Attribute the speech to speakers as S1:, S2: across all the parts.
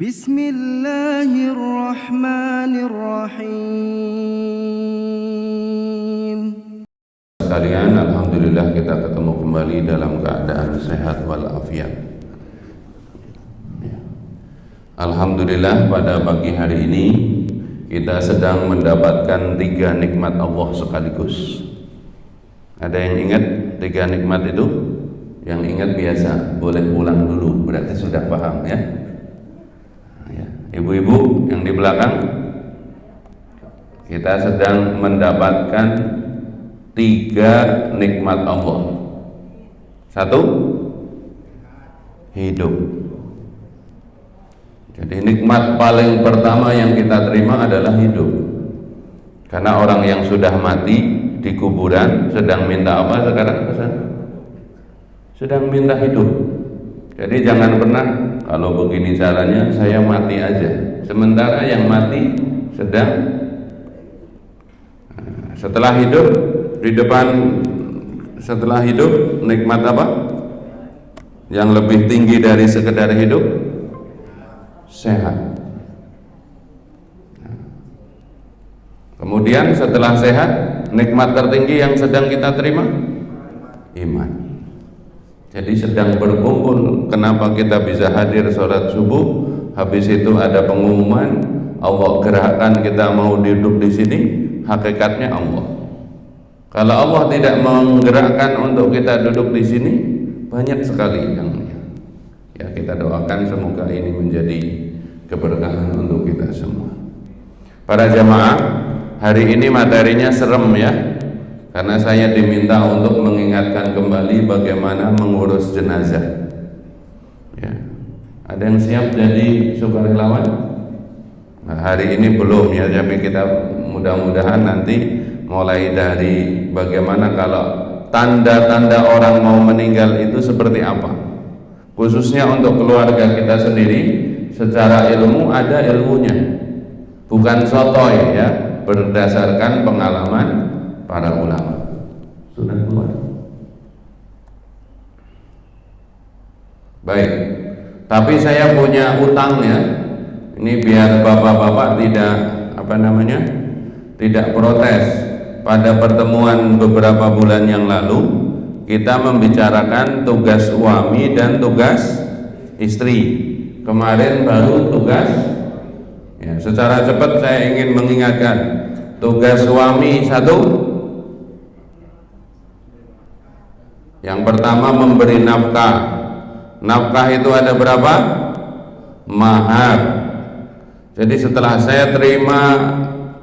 S1: Bismillahirrahmanirrahim.
S2: Sekalian, alhamdulillah kita ketemu kembali dalam keadaan sehat walafiat. Alhamdulillah pada pagi hari ini kita sedang mendapatkan 3 nikmat Allah sekaligus. Ada yang ingat 3 nikmat itu? Yang ingat biasa, boleh pulang dulu, berarti sudah paham ya. Ibu-ibu yang di belakang, kita sedang mendapatkan 3 nikmat Allah. 1, hidup. Jadi nikmat paling pertama yang kita terima adalah hidup. Karena orang yang sudah mati di kuburan sedang minta apa sekarang? Sedang minta hidup. Jadi jangan pernah kalau begini caranya saya mati aja. Sementara yang mati sedang setelah hidup di depan, setelah hidup nikmat apa? Yang lebih tinggi dari sekedar hidup, sehat. Kemudian setelah sehat, nikmat tertinggi yang sedang kita terima, iman. Jadi sedang berkumpul. Kenapa kita bisa hadir sholat subuh? Habis itu ada pengumuman, Allah gerakkan kita mau duduk di sini. Hakikatnya Allah. Kalau Allah tidak menggerakkan untuk kita duduk di sini, banyak sekali yang ya kita doakan semoga ini menjadi keberkahan untuk kita semua. Para jamaah, hari ini materinya serem ya. Karena saya diminta untuk mengingatkan kembali bagaimana mengurus jenazah. Ya. Ada yang siap jadi sukarelawan? Nah, hari ini belum ya, tapi kita mudah-mudahan nanti mulai dari bagaimana kalau tanda-tanda orang mau meninggal itu seperti apa. Khususnya untuk keluarga kita sendiri, secara ilmu ada ilmunya. Bukan sotoy ya, berdasarkan pengalaman para ulama. Sudah keluar. Baik. Tapi saya punya utang ya. Ini biar bapak-bapak tidak protes. Pada pertemuan beberapa bulan yang lalu kita membicarakan tugas suami dan tugas istri. Kemarin baru tugas ya, secara cepat saya ingin mengingatkan tugas suami 1. Yang pertama memberi nafkah. Nafkah itu ada berapa? Mahar. Jadi setelah saya terima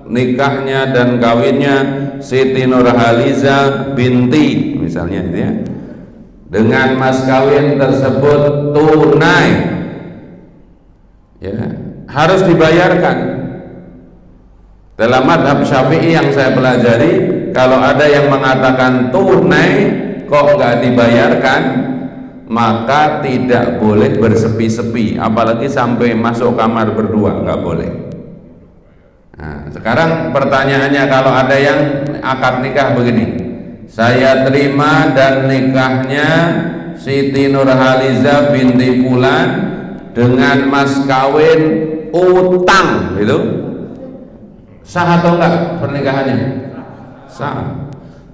S2: nikahnya dan kawinnya Siti Nurhaliza binti misalnya itu ya, dengan mas kawin tersebut tunai ya, harus dibayarkan. Dalam madhab Syafi'i yang saya pelajari, kalau ada yang mengatakan tunai kok nggak dibayarkan, maka tidak boleh bersepi-sepi, apalagi sampai masuk kamar berdua, nggak boleh. Nah, sekarang pertanyaannya, kalau ada yang akad nikah begini, saya terima dan nikahnya Siti Nurhaliza binti Fulan dengan mas kawin utang, itu sah atau enggak pernikahannya? Sah.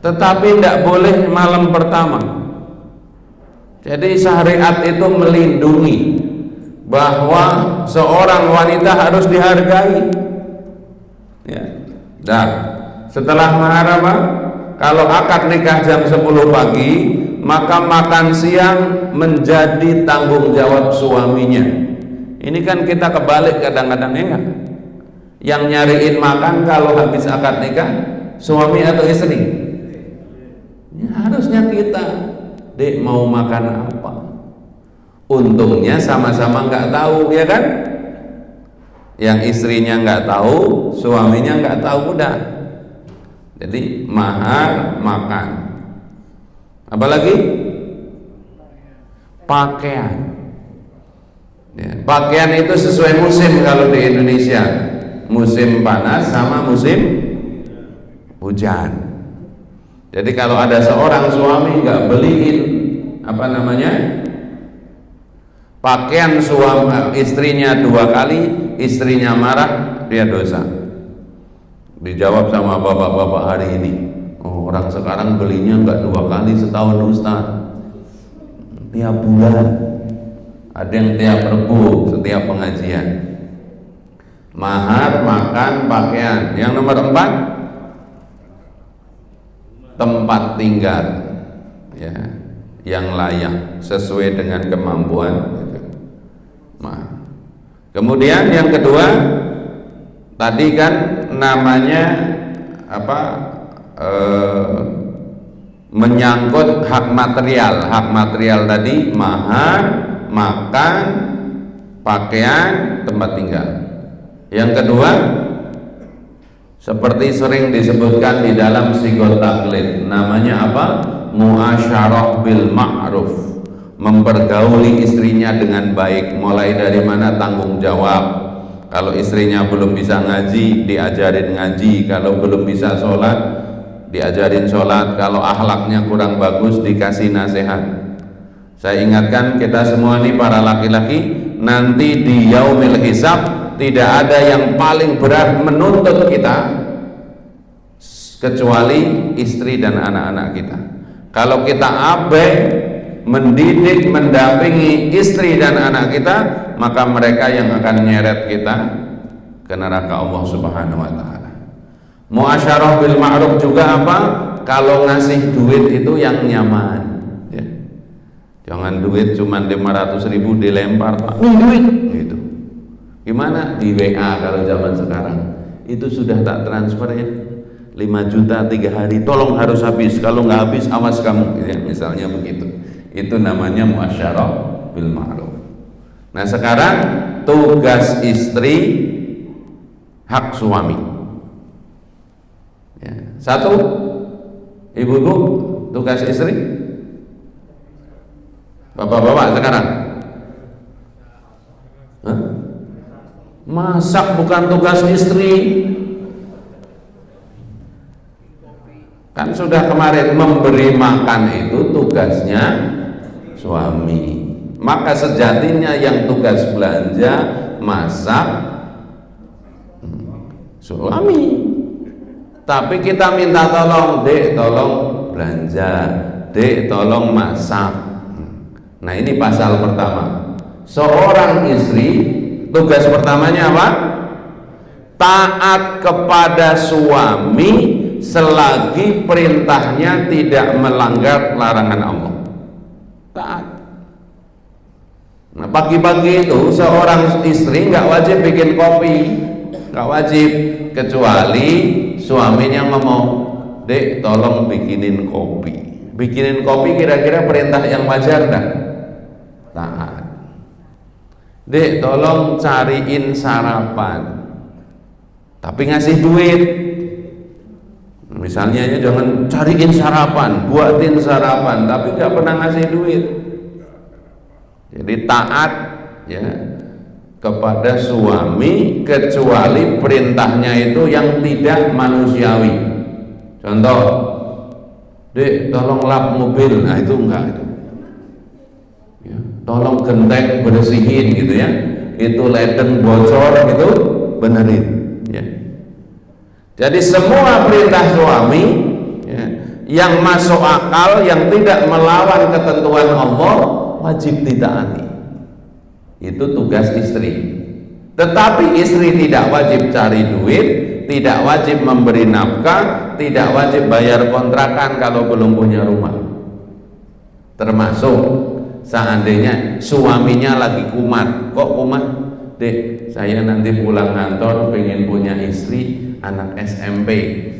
S2: Tetapi tidak boleh malam pertama. Jadi syariat itu melindungi bahwa seorang wanita harus dihargai ya. Dan setelah mahar apa? Kalau akad nikah jam 10 pagi, maka makan siang menjadi tanggung jawab suaminya. Ini kan kita kebalik kadang-kadang ya. Yang nyariin makan kalau habis akad nikah suami atau istri? Ya, harusnya kita, dek mau makan apa? Untungnya sama-sama nggak tahu ya kan? Yang istrinya nggak tahu, suaminya nggak tahu, udah. Jadi mahar, makan. Apalagi pakaian. Ya, pakaian itu sesuai musim kalau di Indonesia. Musim panas sama musim hujan. Jadi kalau ada seorang suami nggak beliin Pakaian suami istrinya 2 kali, istrinya marah, dia dosa. Dijawab sama bapak-bapak hari ini, oh, orang sekarang belinya enggak 2 kali setahun Ustaz, tiap bulan, ada yang tiap Rebo setiap pengajian. Mahar, makan, pakaian. Yang nomor 4, tempat tinggal, ya, yang layak sesuai dengan kemampuan. Kemudian yang kedua tadi kan namanya apa, menyangkut hak material. Hak material tadi mahar, makan, pakaian, tempat tinggal. Yang kedua, seperti sering disebutkan di dalam sigot taklid, namanya apa? Muasyarah bil ma'ruf, mempergauli istrinya dengan baik. Mulai dari mana? Tanggung jawab. Kalau istrinya belum bisa ngaji, diajarin ngaji. Kalau belum bisa sholat, diajarin sholat. Kalau akhlaknya kurang bagus, dikasih nasihat. Saya ingatkan kita semua ini para laki-laki, nanti di yaumil hisab tidak ada yang paling berat menuntut kita kecuali istri dan anak-anak kita. Kalau kita abai mendidik, mendampingi istri dan anak kita, maka mereka yang akan nyeret kita ke neraka Allah Subhanahu wa taala. Muasyarah bil ma'ruf juga apa? Kalau ngasih duit itu yang nyaman, ya. Jangan duit cuma 500.000 dilempar, Pak. Duit gitu. Gimana di WA kalau zaman sekarang? Itu sudah tak transfer ya. 5 juta 3 hari, tolong harus habis, kalau nggak habis awas kamu, ya, misalnya begitu. Itu namanya muasyarah bil ma'ruf. Nah sekarang tugas istri, hak suami, ya. 1, ibu-ibu, tugas istri, bapak-bapak sekarang, hah? Masak bukan tugas istri. Kan sudah kemarin, memberi makan itu tugasnya suami. Maka sejatinya yang tugas belanja, masak, suami. Tapi kita minta tolong, Dek tolong belanja, Dek tolong masak. Nah ini pasal pertama. Seorang istri tugas pertamanya apa? Taat kepada suami selagi perintahnya tidak melanggar larangan Allah. Taat. Nah pagi-pagi itu seorang istri nggak wajib bikin kopi, nggak wajib, kecuali suaminya ngomong, Dek tolong bikinin kopi. Bikinin kopi kira-kira perintah yang wajar dah? Taat. Dek tolong cariin sarapan, tapi ngasih duit. Misalnya ya, jangan cariin sarapan, buatin sarapan, tapi gak pernah ngasih duit. Jadi taat ya kepada suami kecuali perintahnya itu yang tidak manusiawi. Contoh, Dek tolong lap mobil, nah itu enggak itu. Ya, tolong genteng bersihin gitu ya. Itu ledeng bocor gitu, benerin ya. Jadi semua perintah suami ya, yang masuk akal, yang tidak melawan ketentuan Allah, wajib ditaati. Itu tugas istri. Tetapi istri tidak wajib cari duit, tidak wajib memberi nafkah, tidak wajib bayar kontrakan kalau belum punya rumah. Termasuk seandainya suaminya lagi kumat. Kok kumat? Dek, saya nanti pulang kantor pengen punya istri anak SMP,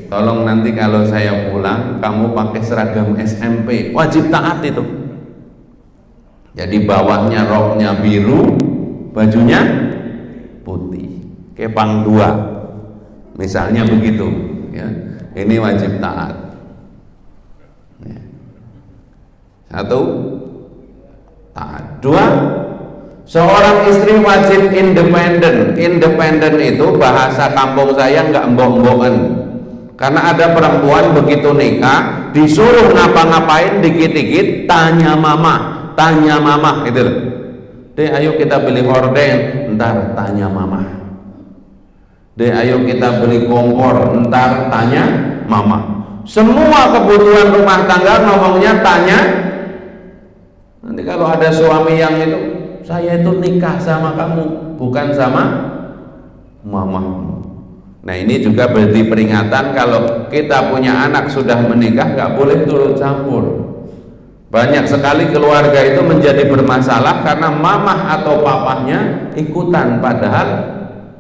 S2: tolong nanti kalau saya pulang kamu pakai seragam SMP. Wajib taat itu. Jadi bawahnya roknya biru, bajunya putih, kepang 2 misalnya begitu ya. Ini wajib taat ya. 1, taat. 2, seorang istri wajib independen. Independen itu bahasa kampung saya nggak embok-embokan. Karena ada perempuan begitu nikah disuruh ngapa-ngapain dikit-dikit tanya mama gitu loh. Dek, ayo kita beli horden, ntar tanya mama. Dek, ayo kita beli kompor, ntar tanya mama. Semua kebutuhan rumah tangga ngomongnya tanya. Nanti kalau ada suami yang itu, saya itu nikah sama kamu, bukan sama mama. Nah, ini juga berarti peringatan kalau kita punya anak sudah menikah nggak boleh turut campur. Banyak sekali keluarga itu menjadi bermasalah karena mamah atau papahnya ikutan, padahal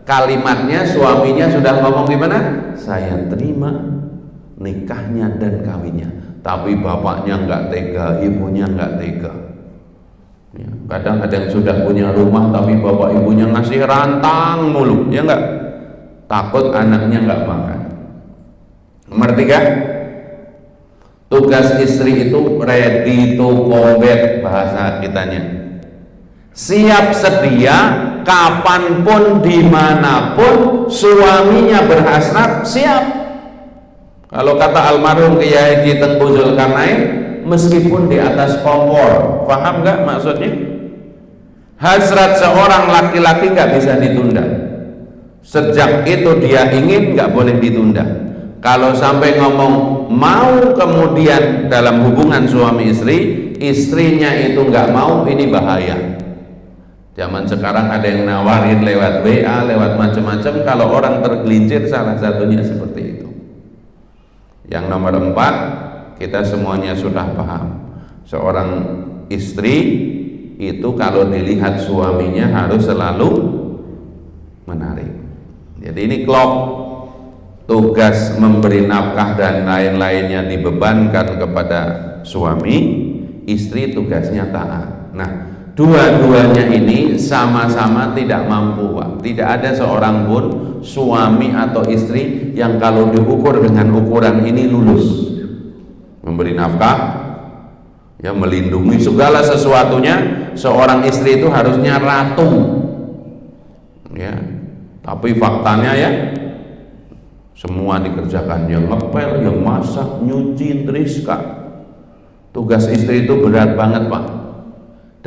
S2: kalimatnya suaminya sudah ngomong gimana? Saya terima nikahnya dan kawinnya, tapi bapaknya nggak tega, ibunya nggak tega. Ya, kadang-kadang sudah punya rumah tapi bapak ibunya ngasih rantang mulu, ya nggak? Takut anaknya nggak makan. Nomor 3, tugas istri itu ready to combat, bahasa kitanya. Siap sedia kapanpun dimanapun suaminya berhasrat, siap. Kalau kata almarhum Kiai Haji Tengku Zulkarnain, meskipun di atas kompor, paham nggak maksudnya? Hasrat seorang laki-laki nggak bisa ditunda. Sejak itu dia ingin, nggak boleh ditunda. Kalau sampai ngomong mau kemudian dalam hubungan suami istri, istrinya itu nggak mau, ini bahaya. Zaman sekarang ada yang nawarin lewat WA, lewat macam-macam. Kalau orang tergelincir, salah satunya seperti itu. Yang nomor 4, kita semuanya sudah paham. Seorang istri itu kalau dilihat suaminya harus selalu menarik. Jadi ini klop. Tugas memberi nafkah dan lain-lainnya dibebankan kepada suami, istri tugasnya taat. Nah, dua-duanya ini sama-sama tidak mampu, Pak. Tidak ada seorang pun suami atau istri yang kalau diukur dengan ukuran ini lulus. Memberi nafkah, ya, melindungi segala sesuatunya. Seorang istri itu harusnya ratu, ya. Tapi faktanya ya, semua dikerjakan, yang ngepel, yang masak, nyuci, teriska. Tugas istri itu berat banget, Pak.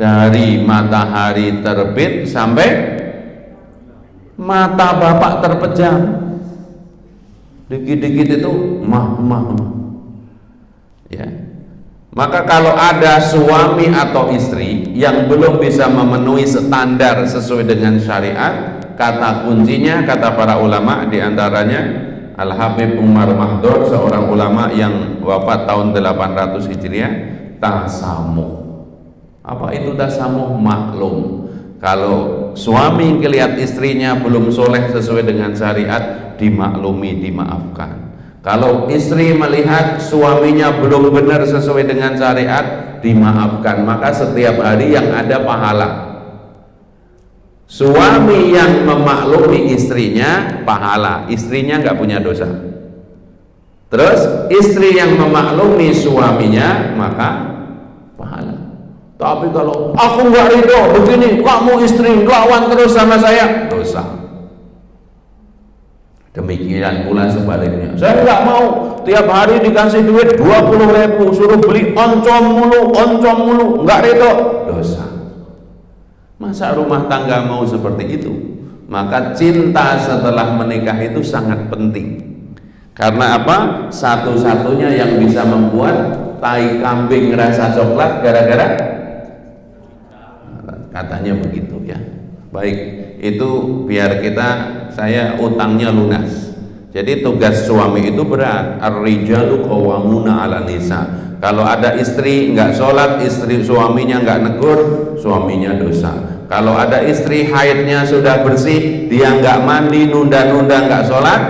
S2: Dari matahari terbit sampai mata bapak terpejam. Dikit-dikit itu mah. Ya. Maka kalau ada suami atau istri yang belum bisa memenuhi standar sesuai dengan syariat, kata kuncinya, kata para ulama, diantaranya Al-Habib Umar Mahdor, seorang ulama yang wafat tahun 800 Hijriah, tasamuh. Apa itu tasamuh? Maklum. Kalau suami ngelihat istrinya belum soleh sesuai dengan syariat, dimaklumi, dimaafkan. Kalau istri melihat suaminya belum benar sesuai dengan syariat, dimaafkan. Maka setiap hari yang ada pahala. Suami yang memaklumi istrinya pahala, istrinya nggak punya dosa. Terus istri yang memaklumi suaminya maka pahala. Tapi kalau aku nggak ridho begini, kamu istri lawan terus sama saya, dosa. Demikian pula sebaliknya, saya nggak mau tiap hari dikasih duit 20.000, suruh beli oncom mulu, nggak ridho, dosa. Masa rumah tangga mau seperti itu? Maka cinta setelah menikah itu sangat penting. Karena apa? Satu-satunya yang bisa membuat tai kambing rasa coklat gara-gara, katanya begitu ya. Baik, itu biar saya utangnya lunas. Jadi tugas suami itu berat. Ar-rijalu qawwamuna 'alan nisa. Kalau ada istri nggak sholat, istri suaminya nggak negur, suaminya dosa. Kalau ada istri haidnya sudah bersih, dia nggak mandi, nunda-nunda nggak sholat,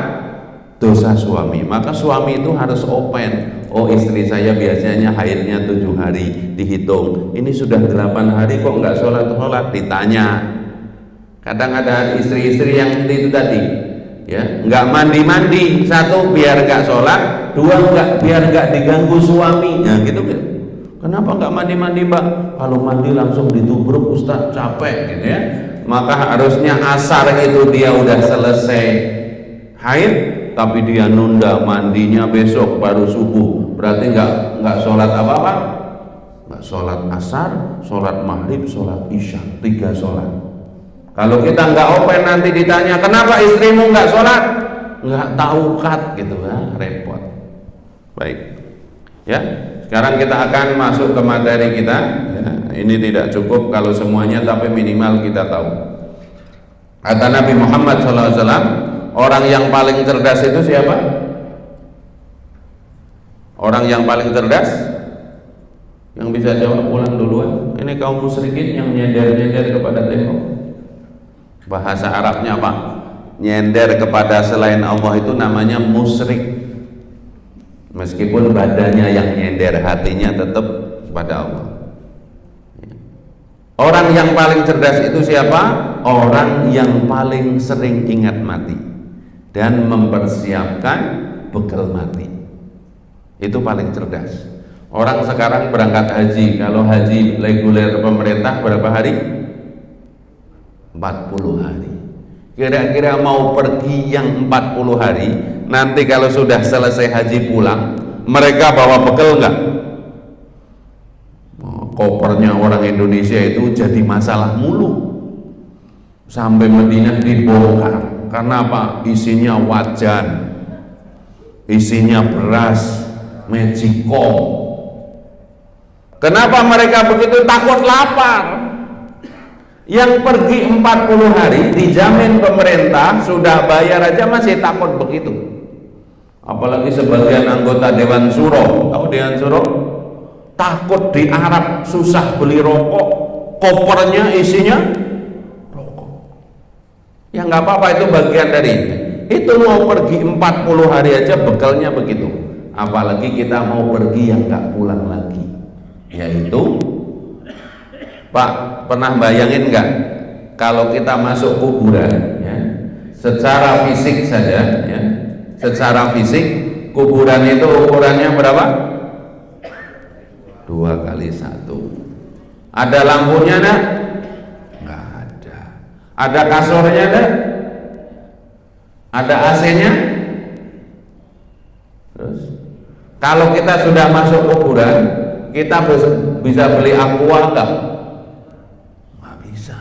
S2: dosa suami. Maka suami itu harus open. Oh, istri saya biasanya haidnya 7 hari, dihitung. Ini sudah 8 hari kok nggak sholat, ditanya. Kadang ada istri-istri yang itu tadi, ya, nggak mandi-mandi, satu biar nggak sholat, dua biar nggak diganggu suami, ya gitu. Kenapa nggak mandi-mandi, Mbak? Kalau mandi langsung ditubruk, Ustaz, capek gitu ya. Maka harusnya asar itu dia udah selesai haid, tapi dia nunda mandinya besok baru subuh, berarti nggak sholat apa-apa, nggak sholat asar, sholat maghrib, sholat isya, 3 sholat. Kalau kita nggak open nanti ditanya kenapa istrimu nggak sholat, nggak tahu kat gitu ya, repot. Baik, ya. Sekarang kita akan masuk ke materi kita. Ya, ini tidak cukup kalau semuanya, tapi minimal kita tahu. Kata Nabi Muhammad SAW, orang yang paling cerdas itu siapa? Orang yang paling cerdas? Yang bisa jawab pulang duluan. Ini kaum musyrikin yang nyender-nyender kepada tembok. Bahasa Arabnya apa? Nyender kepada selain Allah itu namanya musyrik. Meskipun badannya yang nyender, hatinya tetap pada Allah. Orang yang paling cerdas itu siapa? Orang yang paling sering ingat mati dan mempersiapkan bekal mati. Itu paling cerdas. Orang sekarang berangkat haji, kalau haji reguler pemerintah berapa hari? 40 hari. Kira-kira mau pergi yang 40 hari, nanti kalau sudah selesai haji pulang, mereka bawa bekal enggak? Kopernya orang Indonesia itu jadi masalah mulu. Sampai Madinah dibongkar. Karena apa? Isinya wajan, isinya beras, magicom. Kenapa mereka begitu? Takut lapar. Yang pergi 40 hari dijamin pemerintah, sudah bayar aja masih takut begitu. Apalagi sebagian anggota Dewan Suro. Tahu Dewan Suro? Takut di Arab susah beli rokok, kopernya isinya rokok. Ya nggak apa-apa, itu bagian dari itu. Mau pergi 40 hari aja bekalnya begitu. Apalagi kita mau pergi yang nggak pulang lagi. Yaitu, Pak, pernah bayangin nggak kalau kita masuk kuburan, ya, secara fisik saja, ya, secara fisik kuburan itu ukurannya berapa? 2x1. Ada lampunya enggak? Nggak ada. Ada kasurnya enggak? Ada AC-nya? Terus kalau kita sudah masuk kuburan, kita bisa beli aqua enggak? Nggak bisa.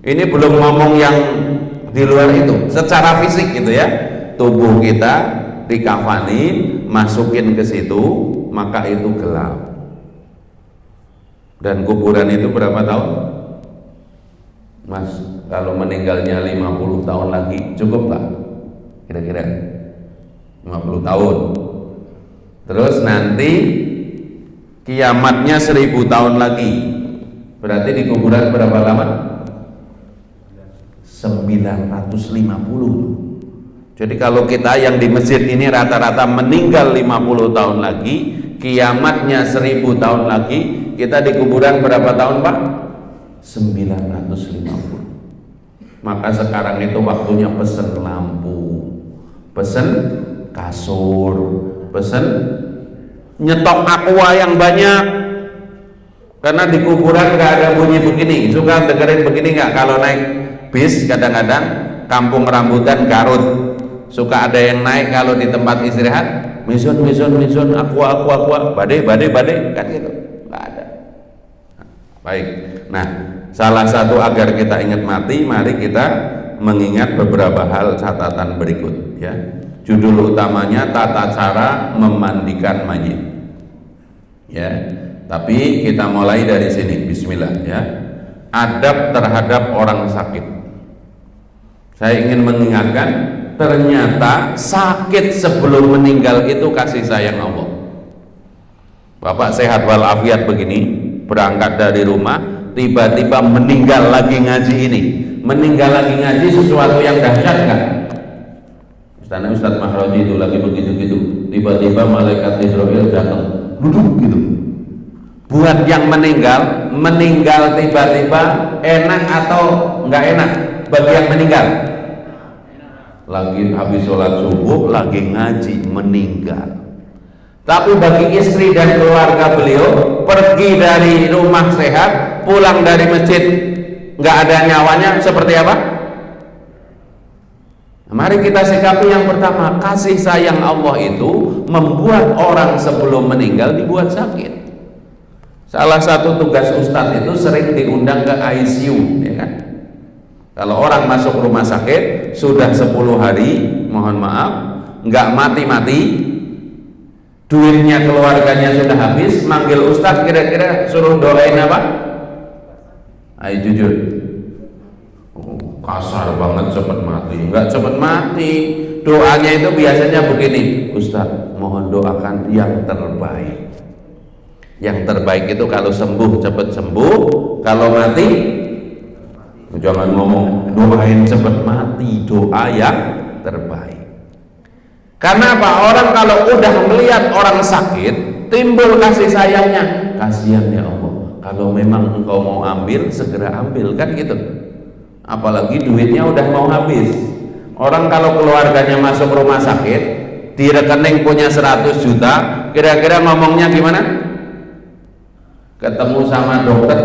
S2: Ini belum ngomong yang di luar itu, secara fisik gitu ya. Tubuh kita dikafani, masukin ke situ, maka itu gelap. Dan kuburan itu berapa tahun? Mas, kalau meninggalnya 50 tahun lagi cukup nggak? Kira-kira 50 tahun. Terus nanti kiamatnya 1000 tahun lagi. Berarti di kuburan berapa lama? 950. Jadi kalau kita yang di masjid ini rata-rata meninggal 50 tahun lagi, kiamatnya 1000 tahun lagi, kita di kuburan berapa tahun, Pak? 950. Maka sekarang itu waktunya pesen lampu, pesen kasur, pesen nyetok aqua yang banyak. Karena di kuburan nggak ada bunyi begini. Suka dengerin begini nggak? Kalau naik bis kadang-kadang Kampung Rambutan Garut, suka ada yang naik kalau di tempat istirahat, mison aqua, badai kan gitu. Nggak ada. Baik. Nah, salah satu agar kita ingat mati, mari kita mengingat beberapa hal catatan berikut, ya. Judul utamanya tata cara memandikan mayit, ya. Tapi kita mulai dari sini. Bismillah, ya. Adab terhadap orang sakit. Saya ingin mengingatkan, ternyata sakit sebelum meninggal itu kasih sayang Allah. Bapak sehat walafiat begini, berangkat dari rumah, tiba-tiba meninggal lagi ngaji ini. Meninggal lagi ngaji sesuatu yang dahsyat kan? Ustaz Mahroji itu lagi begitu-gitu, tiba-tiba malaikat Israel datang, duduk gitu. Buat yang meninggal tiba-tiba enak atau enggak enak? Bagi yang meninggal, lagi habis sholat subuh, lagi ngaji, meninggal. Tapi bagi istri dan keluarga beliau, pergi dari rumah sehat, pulang dari masjid nggak ada nyawanya, seperti apa? Mari kita sikapi yang pertama, kasih sayang Allah itu membuat orang sebelum meninggal dibuat sakit. Salah satu tugas ustadz itu sering diundang ke ICU, ya kan? Kalau orang masuk rumah sakit sudah 10 hari, mohon maaf, nggak mati-mati, duitnya keluarganya sudah habis, manggil ustadz kira-kira suruh doain apa? Ayo jujur. Oh, kasar banget, cepet mati. Nggak cepet mati. Doanya itu biasanya begini, ustadz mohon doakan yang terbaik. Yang terbaik itu kalau sembuh cepet sembuh, kalau mati jangan ngomong doain cepet mati, doa yang terbaik. Karena apa? Orang kalau udah melihat orang sakit timbul kasih sayangnya, kasihan ya Allah, kalau memang engkau mau ambil segera ambil, kan gitu. Apalagi duitnya udah mau habis. Orang kalau keluarganya masuk rumah sakit, di rekening punya 100 juta, kira-kira ngomongnya gimana? Ketemu sama dokter,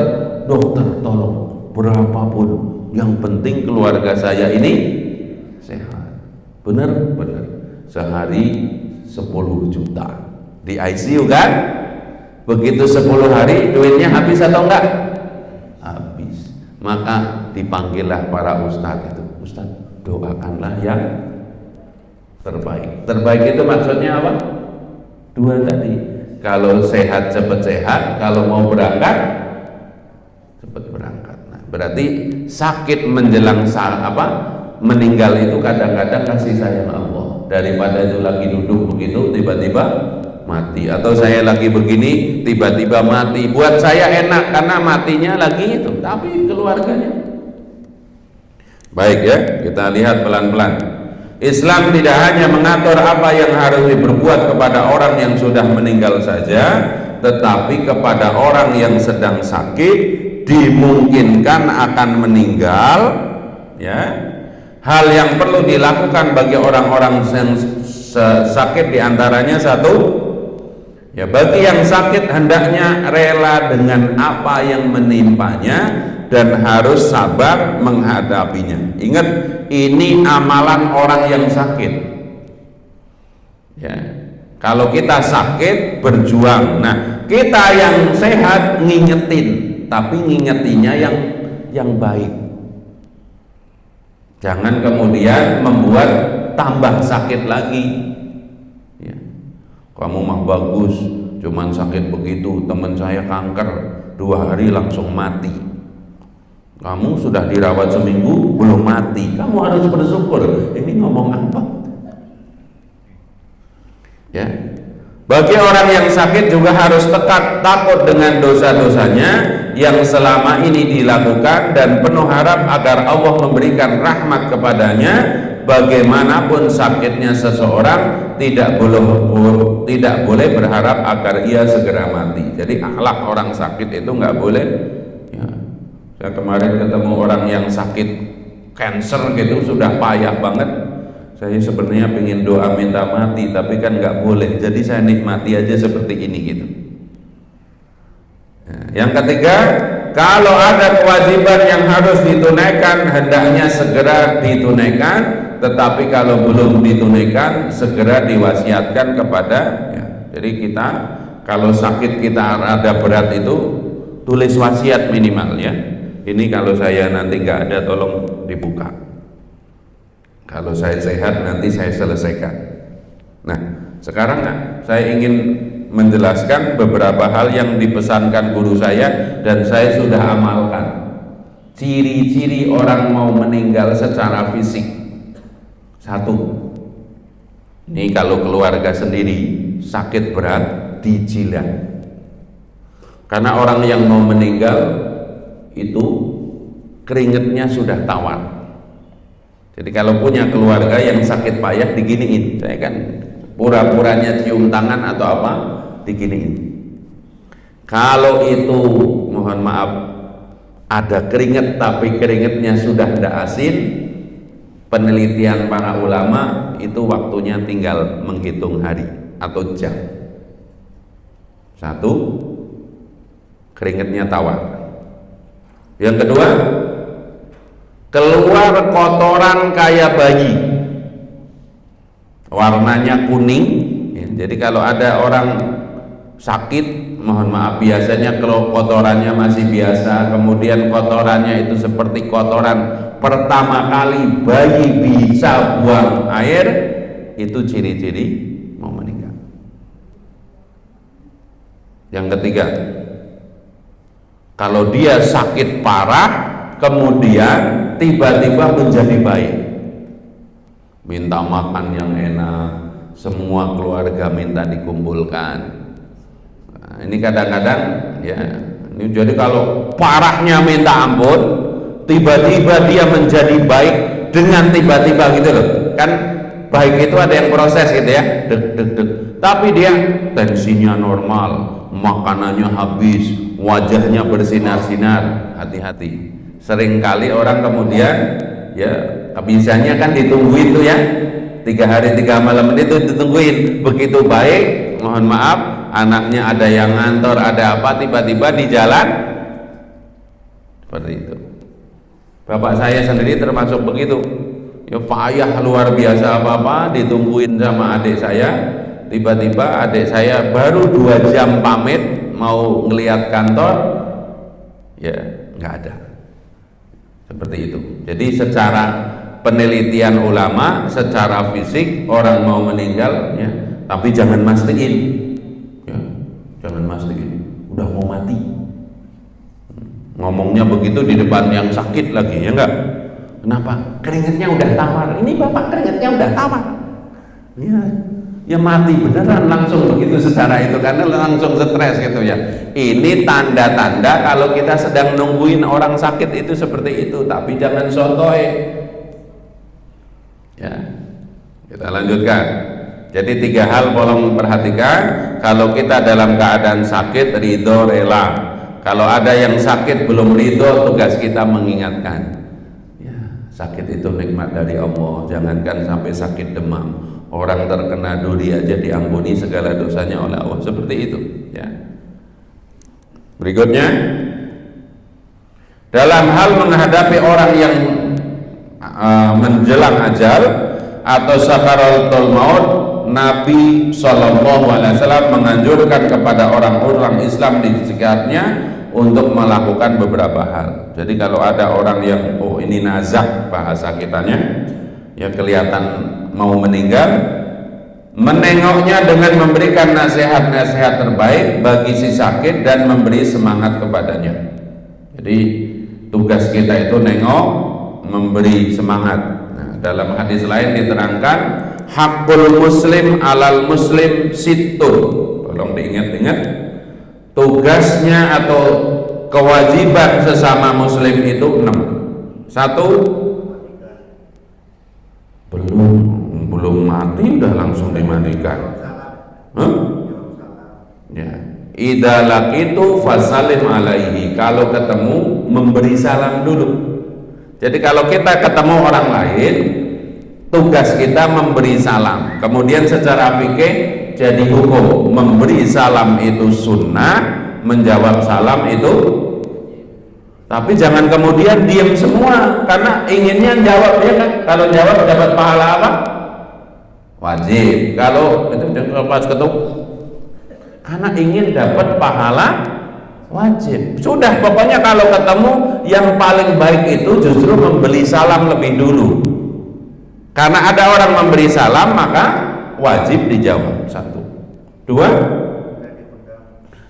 S2: dokter tolong berapapun, yang penting keluarga saya ini sehat. Bener sehari 10 juta di ICU kan? Begitu 10 hari duitnya habis atau enggak? Habis. Maka dipanggillah para ustadz itu, ustadz doakanlah yang terbaik. Terbaik itu maksudnya apa? Dua tadi. Kalau sehat cepat sehat, kalau mau berangkat cepat berangkat. Nah, berarti sakit menjelang meninggal itu kadang-kadang kasih sayang Allah. Daripada itu lagi duduk begitu tiba-tiba mati, atau saya lagi begini tiba-tiba mati. Buat saya enak karena matinya lagi itu, tapi keluarganya. Baik ya, kita lihat pelan-pelan. Islam tidak hanya mengatur apa yang harus diperbuat kepada orang yang sudah meninggal saja, tetapi kepada orang yang sedang sakit dimungkinkan akan meninggal, ya. Hal yang perlu dilakukan bagi orang-orang yang sakit diantaranya satu, ya, bagi yang sakit hendaknya rela dengan apa yang menimpanya dan harus sabar menghadapinya. Ingat, ini amalan orang yang sakit. Ya, kalau kita sakit berjuang. Nah, kita yang sehat ngingetin, tapi ngingetinnya yang baik. Jangan kemudian membuat tambah sakit lagi. Ya, kamu mah bagus, cuman sakit begitu. Teman saya kanker 2 hari langsung mati. Kamu sudah dirawat seminggu belum mati, kamu harus bersyukur. Ini ngomong apa? Ya, bagi orang yang sakit juga harus takut dengan dosa-dosanya yang selama ini dilakukan dan penuh harap agar Allah memberikan rahmat kepadanya. Bagaimanapun sakitnya seseorang tidak boleh berharap agar ia segera mati. Jadi akhlak orang sakit itu nggak boleh. Ya. Saya kemarin ketemu orang yang sakit cancer gitu, sudah payah banget. Saya sebenarnya pengen doa minta mati, tapi kan nggak boleh. Jadi saya nikmati aja seperti ini gitu. Nah, yang ketiga, kalau ada kewajiban yang harus ditunaikan, hendaknya segera ditunaikan. Tetapi kalau belum ditunaikan, segera diwasiatkan kepada. Ya, jadi kita kalau sakit kita ada berat itu tulis wasiat minimal ya. Ini kalau saya nanti nggak ada, tolong dibuka. Kalau saya sehat nanti saya selesaikan. Nah, sekarang saya ingin menjelaskan beberapa hal yang dipesankan guru saya dan saya sudah amalkan. Ciri-ciri orang mau meninggal secara fisik. 1, ini kalau keluarga sendiri sakit berat dijilat. Karena orang yang mau meninggal itu keringetnya sudah tawar. Jadi kalau punya keluarga yang sakit payah diginiin, saya kan pura-puranya cium tangan atau apa, diginiin. Kalau itu mohon maaf ada keringet tapi keringetnya sudah tidak asin, penelitian para ulama itu waktunya tinggal menghitung hari atau jam. 1, keringetnya tawar. Yang kedua, keluar kotoran kayak bayi, warnanya kuning. Ya, jadi kalau ada orang sakit mohon maaf, biasanya kalau kotorannya masih biasa, kemudian kotorannya itu seperti kotoran pertama kali bayi bisa buang air, itu ciri-ciri mau meninggal. Yang ketiga, kalau dia sakit parah kemudian tiba-tiba menjadi baik, minta makan yang enak, semua keluarga minta dikumpulkan. Nah, ini kadang-kadang ya, ini jadi kalau parahnya minta ampun, tiba-tiba dia menjadi baik dengan tiba-tiba gitu loh. Kan baik itu ada yang proses gitu ya, deg deg deg. Tapi dia tensinya normal, makanannya habis, wajahnya bersinar-sinar. Hati-hati. Seringkali orang kemudian ya kebiasaannya kan ditungguin tuh ya, 3 hari 3 malam itu ditungguin. Begitu baik, mohon maaf, anaknya ada yang ngantor, ada apa, tiba-tiba di jalan seperti itu. Bapak saya sendiri termasuk begitu ya, payah luar biasa apa-apa, ditungguin sama adik saya, tiba-tiba adik saya baru 2 jam pamit mau ngelihat kantor, ya nggak ada. Seperti itu. Jadi secara penelitian ulama, secara fisik orang mau meninggal ya, tapi jangan mastiin ya, jangan mastiin udah mau mati, ngomongnya begitu di depan yang sakit lagi, ya enggak? Kenapa? Keringetnya udah tawar, ini bapak keringetnya udah tawar ya, ya mati beneran langsung begitu secara itu, karena langsung stres gitu ya. Ini tanda-tanda kalau kita sedang nungguin orang sakit itu seperti itu, tapi jangan sotoy ya. Kita lanjutkan. Jadi 3 hal tolong perhatikan. Kalau kita dalam keadaan sakit, ridho, rela. Kalau ada yang sakit belum ridho, tugas kita mengingatkan ya, sakit itu nikmat dari Allah, jangankan sampai sakit demam. Orang terkena duri aja diampuni segala dosanya oleh Allah, seperti itu ya. Berikutnya, dalam hal menghadapi orang yang menjelang ajal atau sakaratul maut, Nabi SAW menganjurkan kepada orang-orang Islam di sekitarnya untuk melakukan beberapa hal. Jadi kalau ada orang yang ini nazak bahasa kitanya, yang kelihatan mau meninggal, menengoknya dengan memberikan nasihat-nasihat terbaik bagi si sakit dan memberi semangat kepadanya. Jadi tugas kita itu nengok, memberi semangat. Nah, dalam hadis lain diterangkan, hakul muslim alal muslim situn. Tolong diingat-ingat, tugasnya atau kewajiban sesama muslim itu 6. 1, belum mati udah langsung dimandikan. Ya, idza laqitu fasalim alaihi. Kalau ketemu memberi salam dulu. Jadi kalau kita ketemu orang lain, tugas kita memberi salam. Kemudian secara fikih jadi hukum, memberi salam itu sunnah, menjawab salam itu. Tapi jangan kemudian diam semua karena inginnya jawab, ya kan? Kalau jawab dapat pahala apa? Wajib. Kalau itu pas ketemu karena ingin dapat pahala wajib. Sudah, pokoknya kalau ketemu yang paling baik itu justru memberi salam lebih dulu. Karena ada orang memberi salam maka wajib dijawab. 1. 2,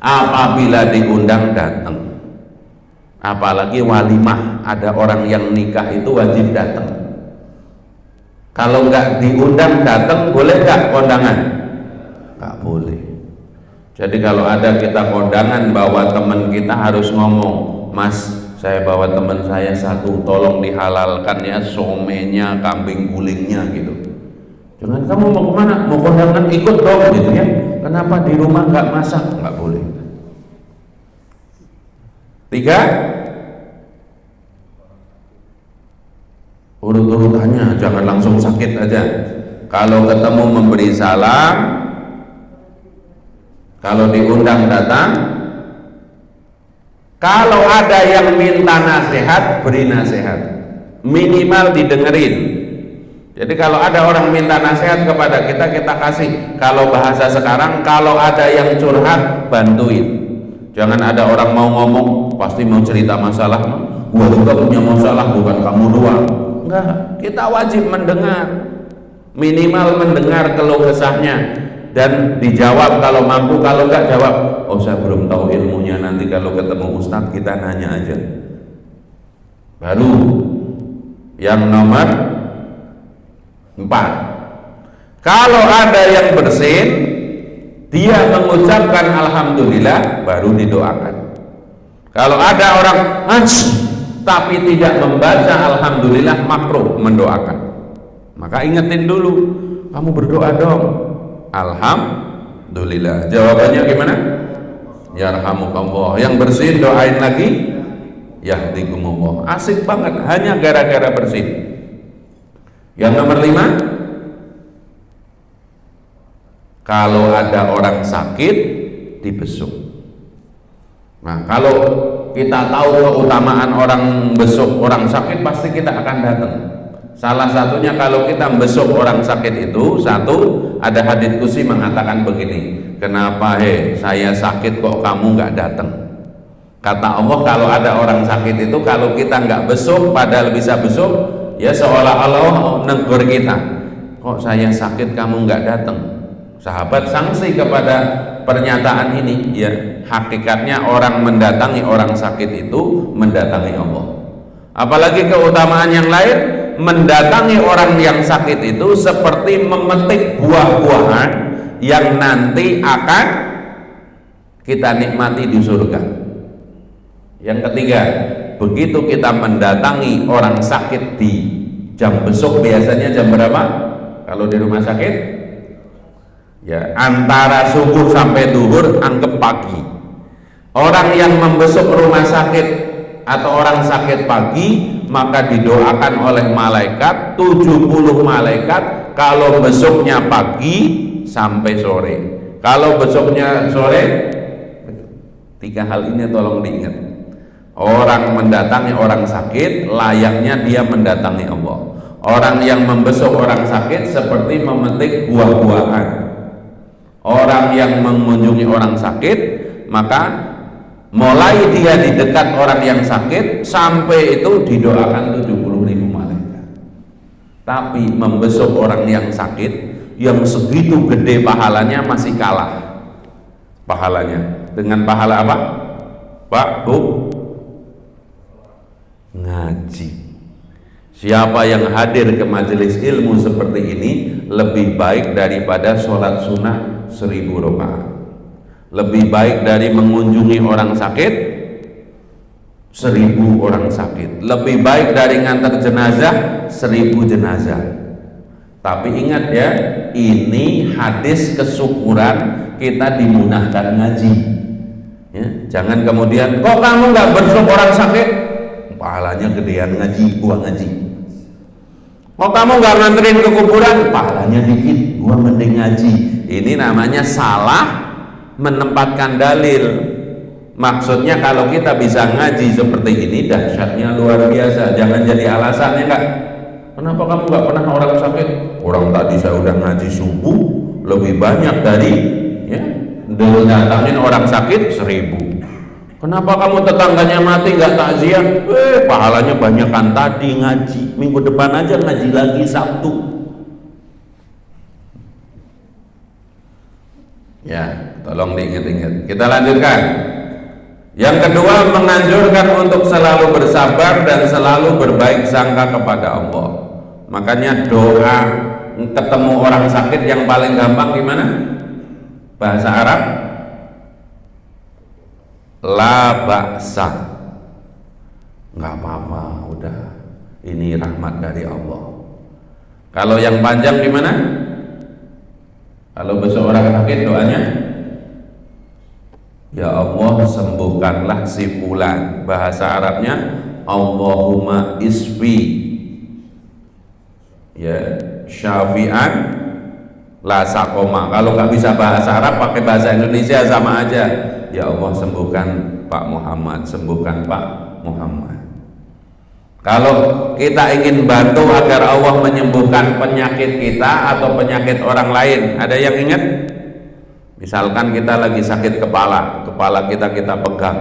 S2: apabila diundang datang. Apalagi walimah, ada orang yang nikah itu wajib datang. Kalau nggak diundang datang, boleh nggak kondangan? Nggak boleh. Jadi kalau ada kita kondangan bawa teman kita harus ngomong, Mas, saya bawa teman saya 1, tolong dihalalkan ya somenya, kambing gulingnya gitu. Jangan kamu mau kemana? Mau kondangan, ikut dong gitu ya. Kenapa di rumah nggak masak? Nggak boleh. 3, urut-urutannya, jangan langsung sakit aja. Kalau ketemu memberi salam, kalau diundang datang, kalau ada yang minta nasihat, beri nasihat, minimal didengerin. Jadi kalau ada orang minta nasihat kepada kita, kita kasih. Kalau bahasa sekarang, kalau ada yang curhat, bantuin. Jangan ada orang mau ngomong pasti mau cerita masalah, gua juga punya masalah, bukan kamu doang. Enggak, kita wajib mendengar, minimal mendengar keluh kesahnya dan dijawab kalau mampu. Kalau enggak, jawab, oh saya belum tahu ilmunya, nanti kalau ketemu ustadz kita nanya aja. Baru yang nomor 4, kalau ada yang bersin, dia mengucapkan alhamdulillah, baru didoakan. Kalau ada orang tapi tidak membaca alhamdulillah, makruh mendoakan. Maka ingetin dulu, kamu berdoa dong, alhamdulillah. Jawabannya gimana? Yarhamukallah. Yang bersin doain lagi, yahdikumullah. Asik banget, hanya gara-gara bersin. Yang nomor 5, kalau ada orang sakit dibesuk. Nah, kalau kita tahu keutamaan orang besuk orang sakit, pasti kita akan datang. Salah satunya kalau kita besuk orang sakit itu, satu, ada hadits qudsi mengatakan begini, kenapa saya sakit kok kamu nggak datang? Kata Allah, kalau ada orang sakit itu, kalau kita nggak besuk padahal bisa besuk, ya seolah-olah negur kita, kok saya sakit kamu nggak datang. Sahabat sanksi kepada pernyataan ini, ya hakikatnya orang mendatangi orang sakit itu mendatangi Allah. Apalagi keutamaan yang lain, mendatangi orang yang sakit itu seperti memetik buah-buahan yang nanti akan kita nikmati di surga. Yang ketiga, begitu kita mendatangi orang sakit di jam besuk, biasanya jam berapa kalau di rumah sakit? Ya, antara subuh sampai duhur, anggap pagi. Orang yang membesuk rumah sakit atau orang sakit pagi, maka didoakan oleh malaikat, 70 malaikat, kalau besuknya pagi sampai sore. Kalau besuknya sore, 3 hal ini tolong diingat. Orang mendatangi orang sakit layaknya dia mendatangi Allah. Orang yang membesuk orang sakit seperti memetik buah-buahan. Orang yang mengunjungi orang sakit, maka mulai dia di dekat orang yang sakit sampai itu didoakan 70.000 malaikat. Tapi membesuk orang yang sakit yang segitu gede pahalanya masih kalah pahalanya dengan pahala apa? Pak, Bu? Ngaji. Siapa yang hadir ke majelis ilmu seperti ini lebih baik daripada sholat sunnah 1000 rakaat, lebih baik dari mengunjungi orang sakit 1000 orang sakit, lebih baik dari ngantar jenazah 1000 jenazah. Tapi ingat ya, ini hadis kesyukuran kita dimunahkan ngaji ya. Jangan kemudian, kok kamu nggak besuk orang sakit, pahalanya gedean ngaji, gua ngaji. Kok kamu nggak nganterin ke kuburan, pahalanya dikit, gua mending ngaji. Ini namanya salah menempatkan dalil. Maksudnya kalau kita bisa ngaji seperti ini, dahsyatnya luar biasa. Jangan jadi alasannya enggak, kenapa kamu nggak pernah orang sakit? Orang tadi saya udah ngaji subuh lebih banyak dari ya datangin orang sakit 1000. Kenapa kamu tetangganya mati nggak takziah? Pahalanya banyak kan tadi ngaji. Minggu depan aja ngaji lagi Sabtu. Ya, tolong diingat-ingat. Kita lanjutkan. Yang kedua, menganjurkan untuk selalu bersabar dan selalu berbaik sangka kepada Allah. Makanya doa ketemu orang sakit yang paling gampang gimana? Bahasa Arab, la ba'sa, nggak apa-apa, udah, ini rahmat dari Allah. Kalau yang panjang gimana? Kalau besok orang sakit doanya, ya Allah sembuhkanlah si fulan. Bahasa Arabnya Allahumma isfi, ya syafi'an la sakoma. Kalau nggak bisa bahasa Arab, pakai bahasa Indonesia sama aja. Ya Allah sembuhkan Pak Muhammad, sembuhkan Pak Muhammad. Kalau kita ingin bantu agar Allah menyembuhkan penyakit kita atau penyakit orang lain, ada yang ingat? Misalkan kita lagi sakit kepala, kepala kita pegang,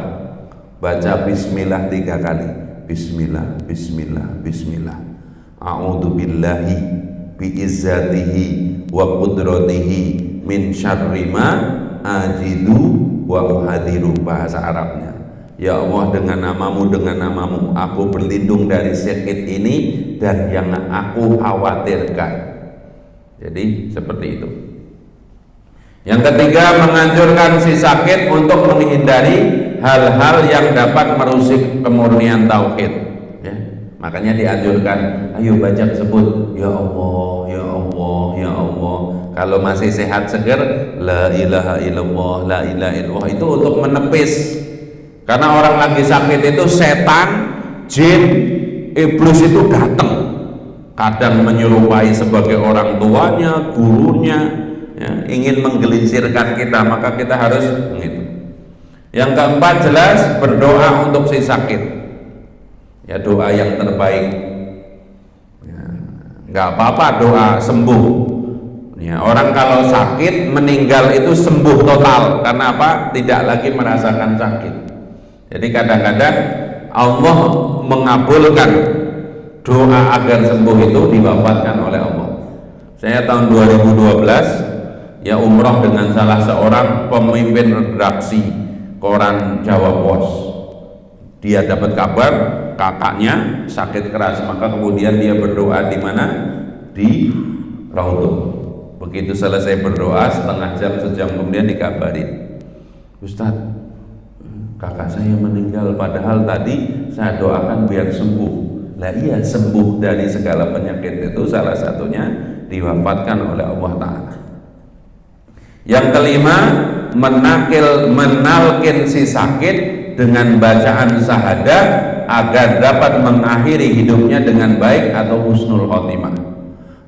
S2: baca bismillah 3 kali. Bismillah, bismillah, bismillah. A'udzu billahi biizzatihi wa qudratihi min syarri ma ajidu wa uhadiru, bahasa Arabnya. Ya Allah, dengan namamu aku berlindung dari sakit ini dan yang aku khawatirkan. Jadi seperti itu. Yang ketiga, menganjurkan si sakit untuk menghindari hal-hal yang dapat merusak kemurnian tauhid, ya. Makanya dianjurkan, ayo baca sebut ya Allah, ya Allah, ya Allah. Kalau masih sehat seger, la ilaha illallah, la ilaha illallah. Itu untuk menepis. Karena orang lagi sakit itu setan, jin, iblis itu datang. Kadang menyerupai sebagai orang tuanya, gurunya, ya, ingin menggelincirkan kita, maka kita harus begitu. Yang keempat, jelas berdoa untuk si sakit, ya, doa yang terbaik, ya, nggak apa-apa doa sembuh, ya. Orang kalau sakit meninggal itu sembuh total, karena apa? Tidak lagi merasakan sakit. Jadi kadang-kadang Allah mengabulkan doa agar sembuh itu diwafatkan oleh Allah. Saya tahun 2012 ya umroh dengan salah seorang pemimpin redaksi koran Jawa Pos. Dia dapat kabar kakaknya sakit keras, maka kemudian dia berdoa di mana? Di Raudhah. Begitu selesai berdoa, setengah jam, sejam kemudian dikabarin, Ustadz, kakak saya meninggal, padahal tadi saya doakan biar sembuh. Lah iya, sembuh dari segala penyakit itu salah satunya diwafatkan oleh Allah Ta'ala. Yang kelima, menalkin si sakit dengan bacaan syahadah agar dapat mengakhiri hidupnya dengan baik atau husnul khotimah.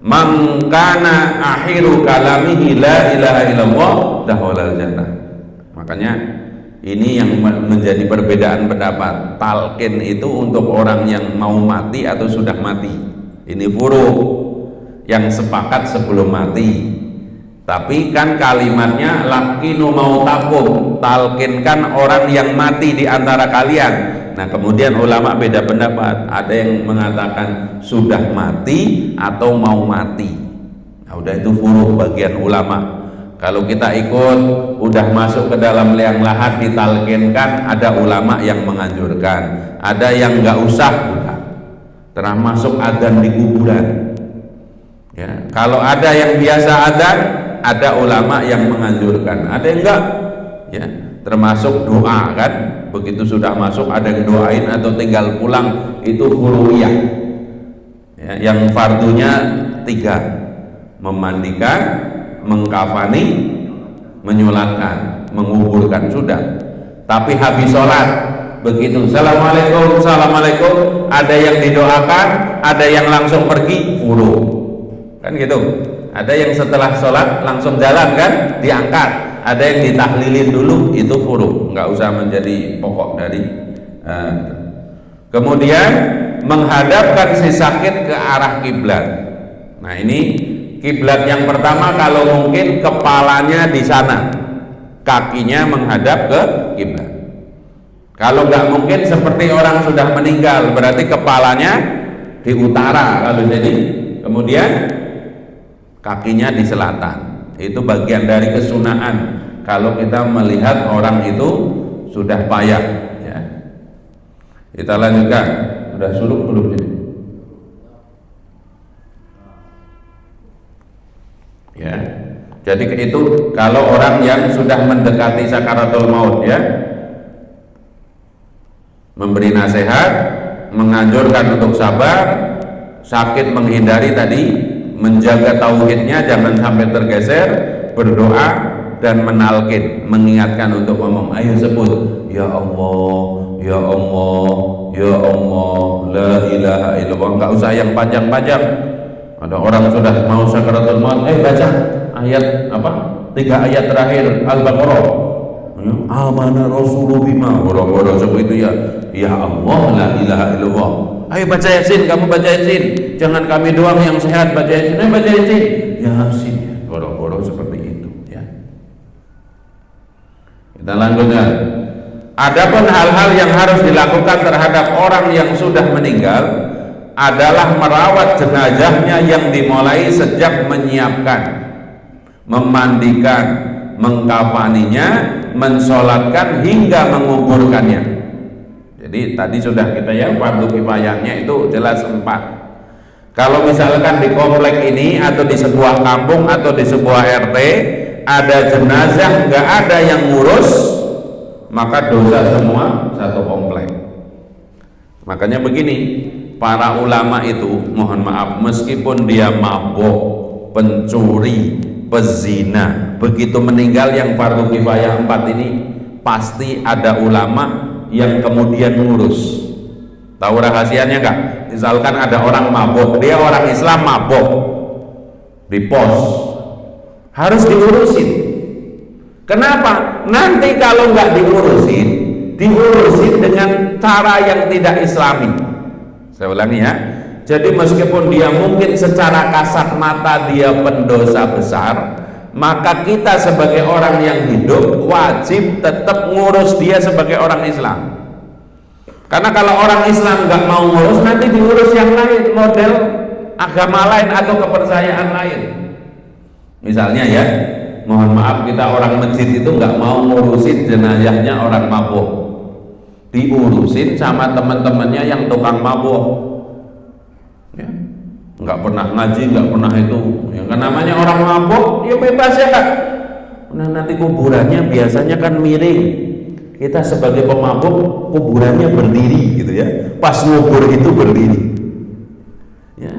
S2: Man kana akhiru kalamihi la ilaha illallah dakhalal jannah. Makanya ini yang menjadi perbedaan pendapat. Talqin itu untuk orang yang mau mati atau sudah mati. Ini furuq yang sepakat sebelum mati. Tapi kan kalimatnya lakinu mautakum, talqinkan orang yang mati di antara kalian. Nah, kemudian ulama beda pendapat. Ada yang mengatakan sudah mati atau mau mati. Nah, udah itu furuq bagian ulama. Kalau kita ikut udah masuk ke dalam liang lahat ditalkinkan, ada ulama yang menganjurkan, ada yang nggak usah, udah termasuk adzan di kuburan, ya. Kalau ada yang biasa adzan, ada ulama yang menganjurkan, ada yang enggak, ya, termasuk doa kan, begitu sudah masuk ada yang doain atau tinggal pulang, itu furu'iyah, ya. Yang fardunya 3, memandikan, mengkafani, menyulatkan, menguburkan, sudah. Tapi habis sholat begitu assalamualaikum, assalamualaikum, ada yang didoakan, ada yang langsung pergi, furu kan gitu. Ada yang setelah sholat langsung jalan kan, diangkat. Ada yang ditahlilin dulu, itu furu, nggak usah menjadi pokok dari kemudian menghadapkan si sakit ke arah kiblat. Nah, ini kiblat yang pertama, kalau mungkin kepalanya di sana, kakinya menghadap ke kiblat. Kalau nggak mungkin seperti orang sudah meninggal, berarti kepalanya di utara kalau jadi, kemudian kakinya di selatan. Itu bagian dari kesunahan kalau kita melihat orang itu sudah payah, ya. Kita lanjutkan. Sudah suruk belum sini? Ya, jadi itu kalau orang yang sudah mendekati sakaratul maut, ya, memberi nasihat, menganjurkan untuk sabar, sakit menghindari tadi, menjaga tauhidnya jangan sampai tergeser, berdoa dan menalkin, mengingatkan untuk ngomong, ayo sebut ya Allah, ya Allah, ya Allah, la ilaha illallah. Enggak usah yang panjang-panjang. Ada orang sudah mau sakaratul maut, baca ayat apa? 3 ayat terakhir Al-Baqarah. Amana Rasulullah bima, orang-orang seperti itu, ya Allah, la ilaha illallah. Ayo baca Yasin, kamu baca Yasin. Jangan kami doang yang sehat baca Yasin. Baca Yasin. Yasin, orang-orang seperti itu, ya. Kita lanjutkan. Adapun hal-hal yang harus dilakukan terhadap orang yang sudah meninggal adalah merawat jenazahnya yang dimulai sejak menyiapkan, memandikan, mengkafaninya, mensolatkan hingga menguburkannya. Jadi tadi sudah kita ya, fardu kifayahnya itu jelas 4. Kalau misalkan di komplek ini atau di sebuah kampung atau di sebuah RT ada jenazah nggak ada yang ngurus, maka dosa semua satu komplek. Makanya begini, para ulama itu mohon maaf, meskipun dia mabuk, pencuri, pezina, begitu meninggal yang fardu kifayah 4 ini pasti ada ulama yang kemudian ngurus. Tahu rahasianya enggak? Misalkan ada orang mabuk, dia orang Islam mabuk di pos, harus diurusin. Kenapa? Nanti kalau nggak diurusin dengan cara yang tidak islami. Saya ulangi ya. Jadi meskipun dia mungkin secara kasat mata dia pendosa besar, maka kita sebagai orang yang hidup wajib tetap ngurus dia sebagai orang Islam. Karena kalau orang Islam nggak mau ngurus, nanti diurus yang lain, model agama lain atau kepercayaan lain. Misalnya ya, mohon maaf, kita orang masjid itu nggak mau ngurusin jenazahnya orang mabuk, diurusin sama teman-temannya yang tukang mabuk, ya, nggak pernah ngaji, nggak pernah itu, yang namanya orang mabuk, ya bebas ya kan. Nah nanti kuburannya biasanya kan miring, kita sebagai pemabuk kuburannya berdiri gitu ya, pas ngubur itu berdiri, ya,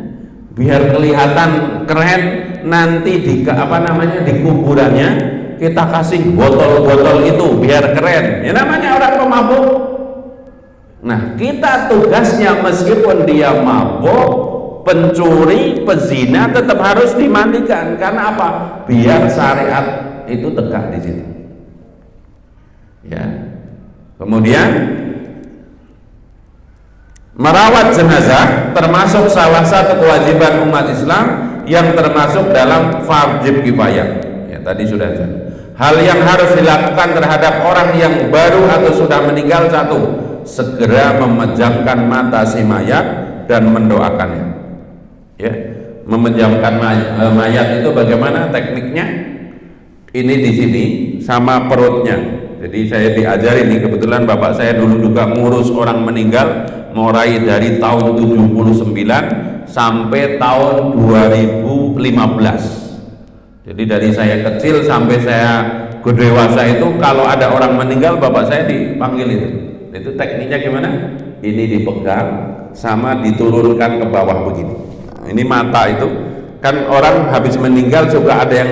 S2: biar kelihatan keren. Nanti di di kuburannya kita kasih botol-botol itu biar keren, ya namanya orang pemabuk. Nah kita tugasnya meskipun dia mabuk, pencuri, pezina tetap harus dimandikan. Karena apa? Biar syariat itu tegak di situ. Ya. Kemudian merawat jenazah termasuk salah satu kewajiban umat Islam yang termasuk dalam wajib kifayah. Ya, tadi sudah. Hal yang harus dilakukan terhadap orang yang baru atau sudah meninggal: 1, segera memejamkan mata si mayat dan mendoakannya. Ya, memejamkan mayat itu bagaimana tekniknya? Ini di sini sama perutnya. Jadi saya diajari nih, kebetulan bapak saya dulu juga ngurus orang meninggal mulai dari tahun 79 sampai tahun 2015. Jadi dari saya kecil sampai saya dewasa itu kalau ada orang meninggal bapak saya dipanggil itu. Itu tekniknya gimana? Ini dipegang sama diturunkan ke bawah begini. Nah, ini mata itu kan orang habis meninggal juga ada yang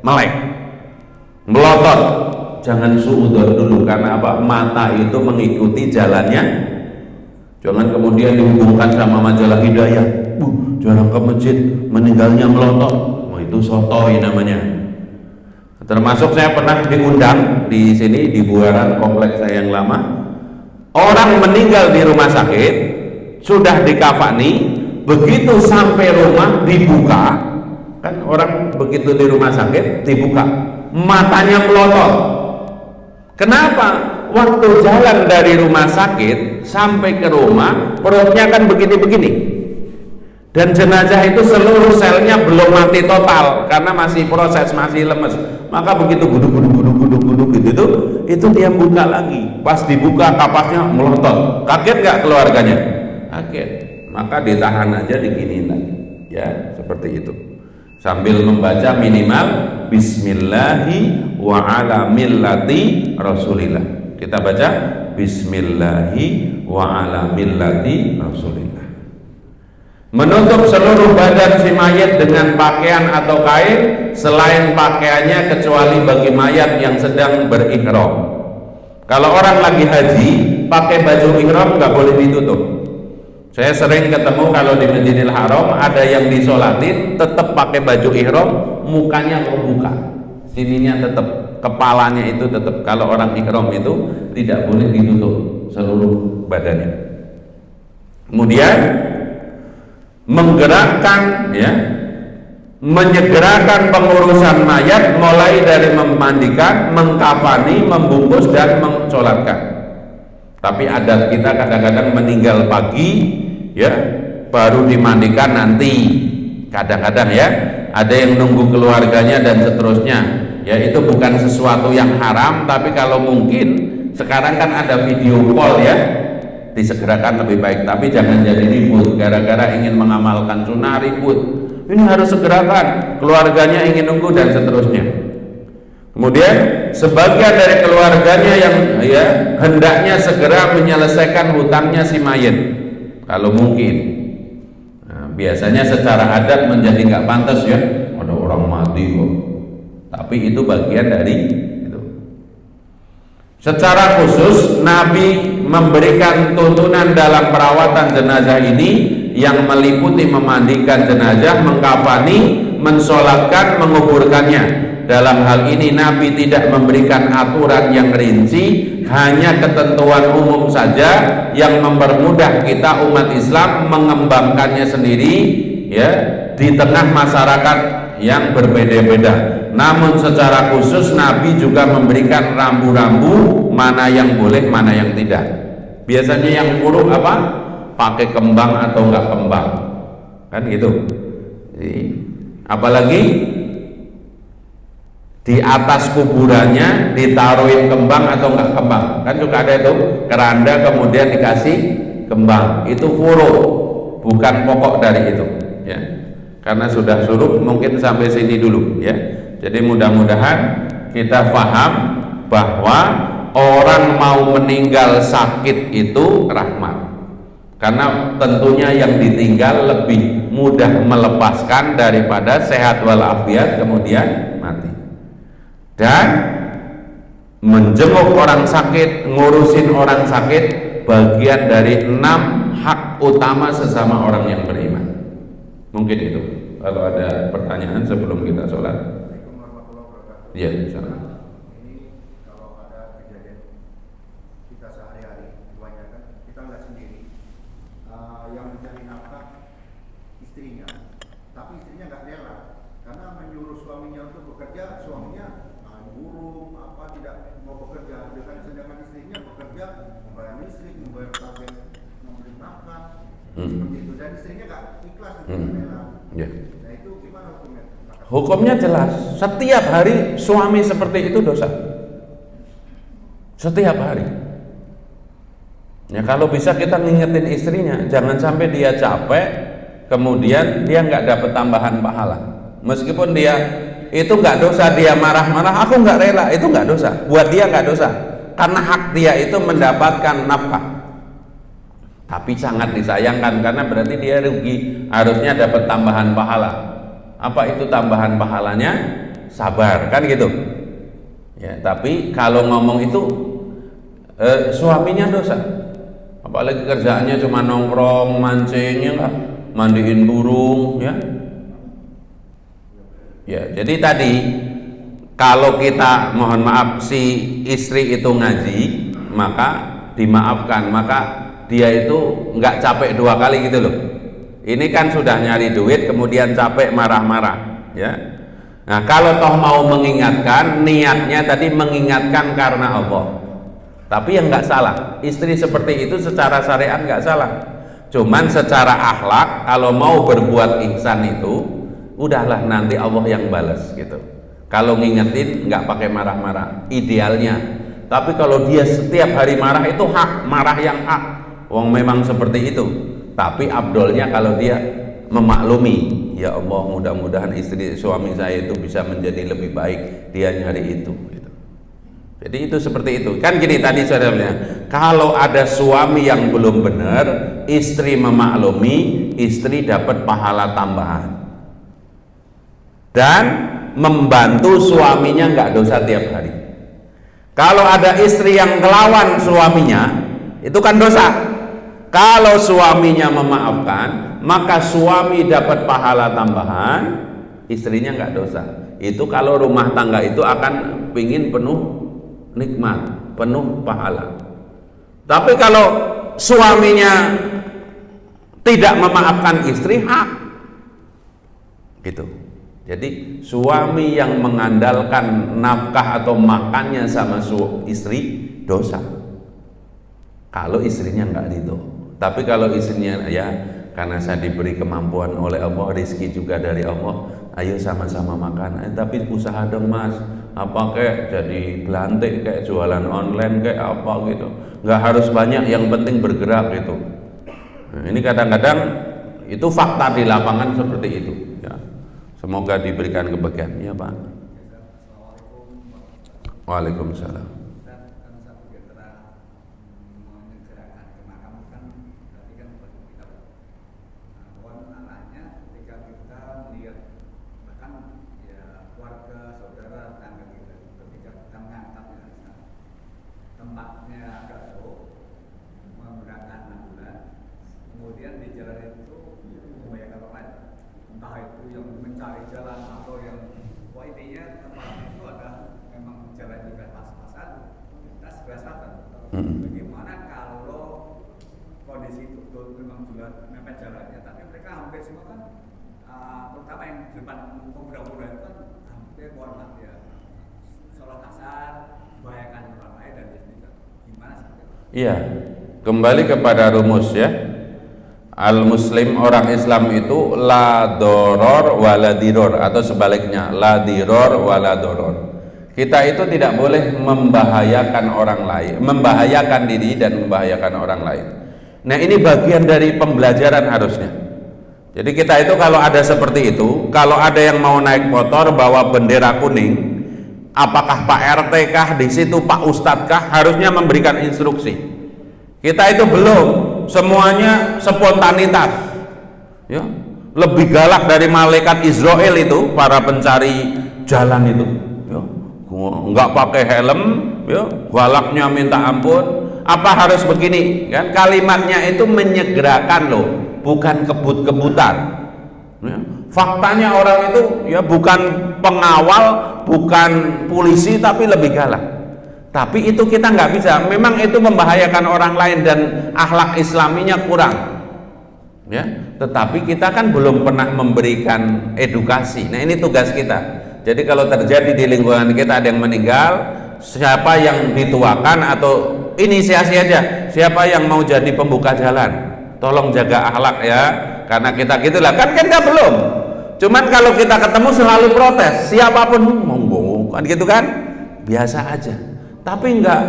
S2: melek, melotot. Jangan suudzon dulu, karena apa? Mata itu mengikuti jalannya. Jangan kemudian dihubungkan sama majalah Hidayah. Jarang ke masjid, meninggalnya melotot. Wah, itu sotoy namanya. Termasuk saya pernah diundang di sini di Buaran kompleks saya yang lama. Orang meninggal di rumah sakit, sudah dikafani, begitu sampai rumah dibuka. Kan orang begitu di rumah sakit dibuka, matanya melotot. Kenapa? Waktu jalan dari rumah sakit sampai ke rumah, perutnya kan begini-begini. Dan jenazah itu seluruh selnya belum mati total karena masih proses, masih lemes. Maka begitu guduk gitu, itu dia buka lagi. Pas dibuka kapasnya melotot. Kaget nggak keluarganya? Kaget. Maka ditahan aja, diginiin lagi. Ya, seperti itu. Sambil membaca minimal Bismillahi wa ala millati Rasulillah. Kita baca Bismillahi wa ala millati Rasulillah. Menutup seluruh badan si mayat dengan pakaian atau kain selain pakaiannya kecuali bagi mayat yang sedang berihram. Kalau orang lagi haji pakai baju ihram nggak boleh ditutup. Saya sering ketemu kalau di Masjidil Haram ada yang disolatin tetap pakai baju ihram, mukanya terbuka, sininya tetap, kepalanya itu tetap. Kalau orang ihram itu tidak boleh ditutup seluruh badannya. Kemudian menggerakkan ya menyegerakan pengurusan mayat mulai dari memandikan, mengkafani, membungkus dan mensolatkan. Tapi adat kita kadang-kadang meninggal pagi ya baru dimandikan nanti, kadang-kadang ya ada yang nunggu keluarganya dan seterusnya. Ya itu bukan sesuatu yang haram, tapi kalau mungkin sekarang kan ada video call ya, disegerakan lebih baik. Tapi jangan jadi ribut gara-gara ingin mengamalkan sunnah ribut. Ini harus segerakan, keluarganya ingin nunggu dan seterusnya. Kemudian sebagian dari keluarganya yang ya hendaknya segera menyelesaikan hutangnya si mayit kalau mungkin. Nah, biasanya secara adat menjadi nggak pantas ya, ada orang mati kok. Tapi itu bagian dari itu. Secara khusus Nabi memberikan tuntunan dalam perawatan jenazah ini yang meliputi memandikan jenazah, mengkafani, mensolatkan, menguburkannya. Dalam hal ini Nabi tidak memberikan aturan yang rinci, hanya ketentuan umum saja yang mempermudah kita umat Islam mengembangkannya sendiri ya di tengah masyarakat yang berbeda-beda. Namun secara khusus Nabi juga memberikan rambu-rambu mana yang boleh, mana yang tidak. Biasanya yang buruk apa? Pakai kembang atau enggak kembang, kan gitu. Apalagi di atas kuburannya ditaruhin kembang atau enggak kembang, kan juga ada itu keranda kemudian dikasih kembang. Itu furu, bukan pokok dari itu ya. Karena sudah suruh mungkin sampai sini dulu ya. Jadi mudah-mudahan kita paham bahwa orang mau meninggal sakit itu rahmat. Karena tentunya yang ditinggal lebih mudah melepaskan daripada sehat walafiat kemudian mati. Dan menjenguk orang sakit, ngurusin orang sakit bagian dari 6 hak utama sesama orang yang beriman. Mungkin itu. Kalau ada pertanyaan sebelum kita sholat. Ya, misalnya.
S1: Ini kalau ada kejadian kita sehari-hari, kebanyakan kita nggak sendiri, yang mencari nafkah istrinya, tapi istrinya nggak rela karena menyuruh suaminya untuk bekerja, suaminya burung apa tidak mau bekerja, sedangkan istrinya bekerja, membayar listrik, membayar tabel, memberi nafkah, seperti itu, dan istrinya nggak ikhlas untuk rela.
S2: Yeah.
S1: Nah itu gimana hukumnya?
S2: Hukumnya jelas, setiap hari suami seperti itu dosa. Setiap hari. Ya kalau bisa kita ngingetin istrinya, jangan sampai dia capek, kemudian dia nggak dapat tambahan pahala. Meskipun dia itu nggak dosa, dia marah-marah, aku nggak rela, itu nggak dosa. Buat dia nggak dosa, karena hak dia itu mendapatkan nafkah. Tapi sangat disayangkan karena berarti dia rugi, harusnya dapat tambahan pahala. Apa itu tambahan pahalanya? Sabar, kan gitu ya. Tapi kalau ngomong itu suaminya dosa, apalagi kerjaannya cuma nongkrong, mancing ya enggak, mandiin burung ya. Ya, jadi tadi kalau kita mohon maaf si istri itu ngaji, maka dimaafkan, maka dia itu nggak capek 2 kali gitu loh. Ini kan sudah nyari duit kemudian capek marah-marah ya. Nah kalau toh mau mengingatkan, niatnya tadi mengingatkan karena Allah. Tapi yang nggak salah, istri seperti itu secara syariat nggak salah. Cuman secara akhlak kalau mau berbuat ihsan itu udahlah nanti Allah yang balas gitu. Kalau ngingetin nggak pakai marah-marah idealnya. Tapi kalau dia setiap hari marah itu hak, marah yang hak. Wong memang seperti itu. Tapi abdolnya kalau dia memaklumi, ya Allah mudah-mudahan istri suami saya itu bisa menjadi lebih baik, dia nyari itu gitu. Jadi itu seperti itu kan gini tadi saudara, kalau ada suami yang belum benar, istri memaklumi, istri dapat pahala tambahan dan membantu suaminya nggak dosa tiap hari. Kalau ada istri yang ngelawan suaminya, itu kan dosa. Kalau suaminya memaafkan, maka suami dapat pahala tambahan, istrinya nggak dosa. Itu kalau rumah tangga itu akan pingin penuh nikmat, penuh pahala. Tapi kalau suaminya tidak memaafkan istri, hak gitu. Jadi suami yang mengandalkan nafkah atau makannya sama istri dosa. Kalau istrinya nggak ridho. Tapi kalau istrinya ya karena saya diberi kemampuan oleh Allah, rezeki juga dari Allah, ayo sama-sama makan. Tapi usaha dong mas, apa kayak jadi belantik kayak jualan online kayak apa gitu. Nggak harus banyak, yang penting bergerak gitu. Nah, ini kadang-kadang itu fakta di lapangan seperti itu. Ya. Semoga diberikan kebahagiaan. Ya Pak. Waalaikumsalam.
S3: Tempatnya agak jauh, menggunakan ambulan, kemudian di jalan itu membahayakan orang lain, entah itu yang mencari jalan atau yang intinya tempat itu ada memang jalan juga pas-pasan, kita sebelah selatan. Bagaimana kalau kondisi itu memang sudah mepet jalannya, tapi mereka hampir semua kan, terutama yang di depan pemuda-pemuda itu kan hampir mohon maaf ya, sholat asar, membahayakan orang lain dan gimana sih?
S2: Iya, kembali kepada rumus ya. Al-Muslim, orang Islam itu la doror wala diror, atau sebaliknya la diror wala doror. Kita itu tidak boleh membahayakan orang lain, membahayakan diri dan membahayakan orang lain. Nah ini bagian dari pembelajaran harusnya. Jadi kita itu kalau ada seperti itu, kalau ada yang mau naik motor bawa bendera kuning, apakah Pak RT kah di situ, Pak Ustadz kah, harusnya memberikan instruksi. Kita itu belum, semuanya spontanitas ya. Lebih galak dari malaikat Israel itu, para pencari jalan itu ya. Nggak pakai helm ya, galaknya minta ampun. Apa harus begini kan, kalimatnya itu menyegerakan loh, bukan kebut-kebutan ya. Faktanya orang itu ya bukan pengawal, bukan polisi, tapi lebih galak. Tapi itu kita nggak bisa, memang itu membahayakan orang lain dan akhlak islaminya kurang ya. Tetapi kita kan belum pernah memberikan edukasi. Nah ini tugas kita. Jadi kalau terjadi di lingkungan kita ada yang meninggal, siapa yang dituakan atau inisiasi aja, siapa yang mau jadi pembuka jalan, tolong jaga akhlak ya, karena kita gitulah kan kita belum. Cuman kalau kita ketemu selalu protes, siapapun monggo kan gitu kan, biasa aja. Tapi enggak